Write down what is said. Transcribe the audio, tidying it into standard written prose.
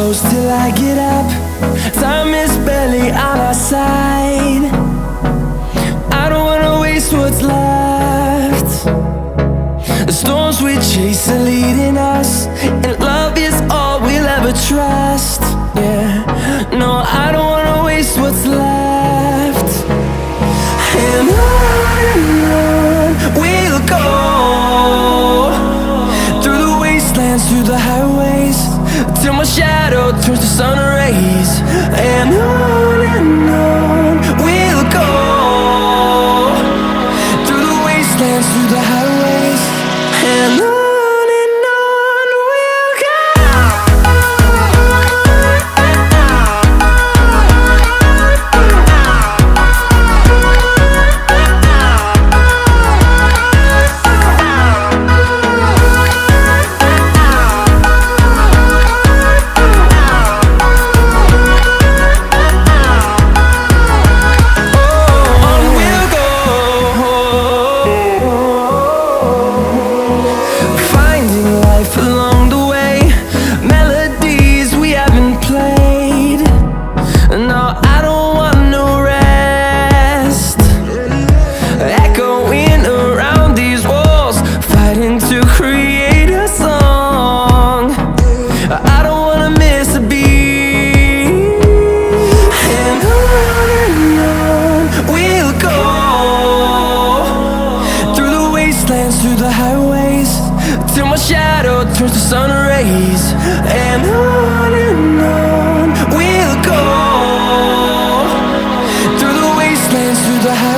close till I get up. Time is barely on our side. I don't wanna waste what's left. The storms we chase are leading us, and love is all we'll ever trust. Yeah, no, I don't wanna waste what's left. And on we'll go, through the wastelands, through the highways, till my shadow turns to sun rays. And on we'll go, through the wastelands, through the highways, and on. Along the way, melodies we haven't played. No, I don't want no rest. Echoing around these walls, fighting to create a song. I don't wanna miss a beat. And on we'll go, through the wastelands, through the highways, till my shadow turns to sun rays. And on we'll go, through the wastelands, through the highways.